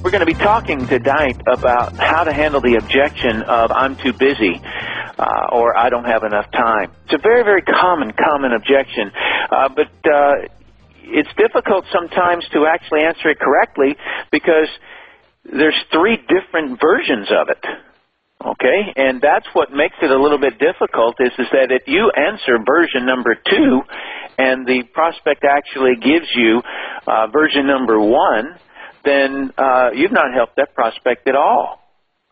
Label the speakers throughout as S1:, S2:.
S1: We're going to be talking tonight about how to handle the objection of I'm too busy or I don't have enough time. It's a very, very common objection, but it's difficult sometimes to actually answer it correctly because there's three different versions of it. Okay, and that's what makes it a little bit difficult is that if you answer version number 2 and the prospect actually gives you version number 1, then you've not helped that prospect at all.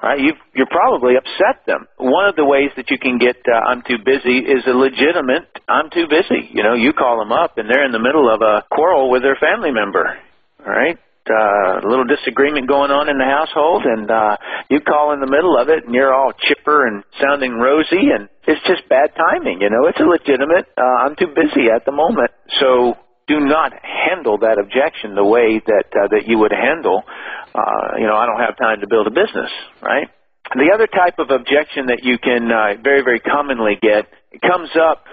S1: Right? You're probably upset them. One of the ways that you can get I'm too busy is a legitimate I'm too busy. You know, you call them up and they're in the middle of a quarrel with their family member. All right? A little disagreement going on in the household, and you call in the middle of it, and you're all chipper and sounding rosy, and it's just bad timing. You know, it's a legitimate, I'm too busy at the moment. So do not handle that objection the way that you would handle, I don't have time to build a business, right? The other type of objection that you can very, very commonly get, it comes up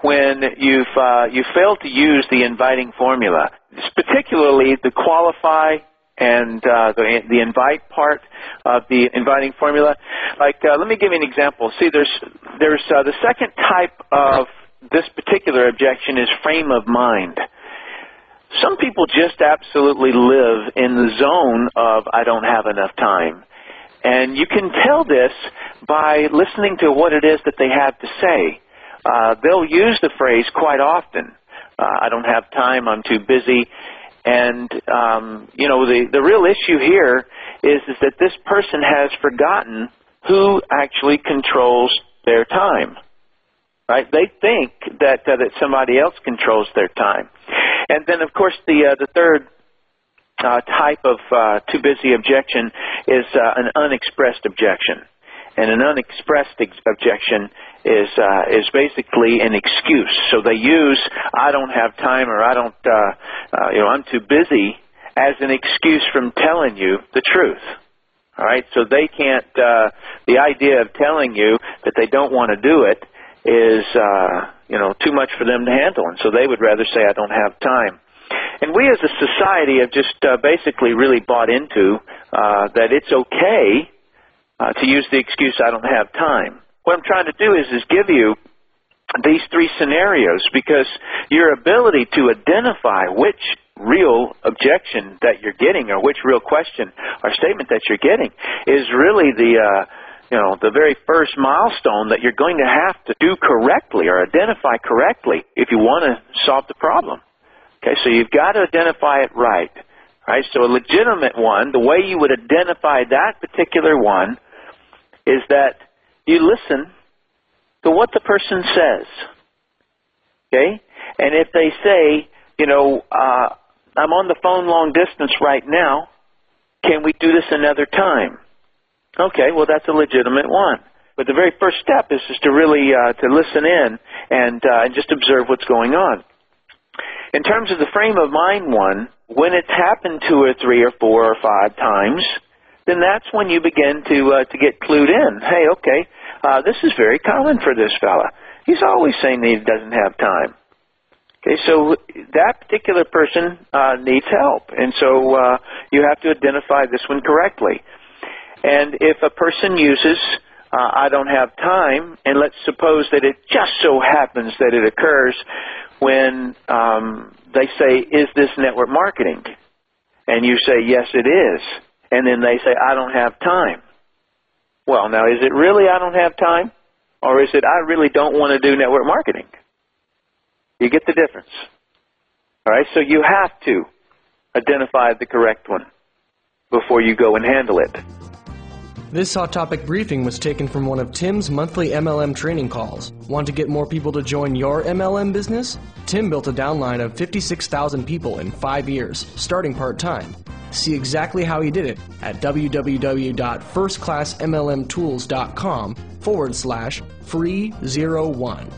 S1: when you fail to use the inviting formula. It's particularly the qualify and the invite part of the inviting formula. Like, let me give you an example. See, there's the second type of this particular objection is frame of mind. Some people just absolutely live in the zone of I don't have enough time. And you can tell this by listening to what it is that they have to say. They'll use the phrase quite often. I don't have time, I'm too busy. And, the real issue here is that this person has forgotten who actually controls their time. Right? They think that somebody else controls their time. And then, of course, the third type of too busy objection is an unexpressed objection. And an unexpressed objection is basically an excuse. So they use I don't have time or I don't, I'm too busy as an excuse from telling you the truth. All right, so they can't. The idea of telling you that they don't want to do it is too much for them to handle, and so they would rather say I don't have time. And we as a society have just basically really bought into that it's okay to use the excuse I don't have time. What I'm trying to do is give you these three scenarios because your ability to identify which real objection that you're getting or which real question or statement that you're getting is really the very first milestone that you're going to have to do correctly or identify correctly if you want to solve the problem. Okay, so you've got to identify it right. Right? So a legitimate one, the way you would identify that particular one is that you listen to what the person says. Okay? And if they say, I'm on the phone long distance right now, can we do this another time? Okay, well, that's a legitimate one. But the very first step is just to really to listen in and just observe what's going on. In terms of the frame of mind one, when it's happened 2 or 3 or 4 or 5 times, then that's when you begin to get clued in. Hey, okay, this is very common for this fella. He's always saying that he doesn't have time. Okay, so that particular person needs help, and so you have to identify this one correctly. And if a person uses I don't have time, and let's suppose that it just so happens that it occurs when they say, is this network marketing? And you say, yes, it is. And then they say, I don't have time. Well, now, is it really I don't have time? Or is it I really don't want to do network marketing? You get the difference. All right, so you have to identify the correct one before you go and handle it.
S2: This Hot Topic briefing was taken from one of Tim's monthly MLM training calls. Want to get more people to join your MLM business? Tim built a downline of 56,000 people in 5 years, starting part-time. See exactly how he did it at www.firstclassmlmtools.com/free01.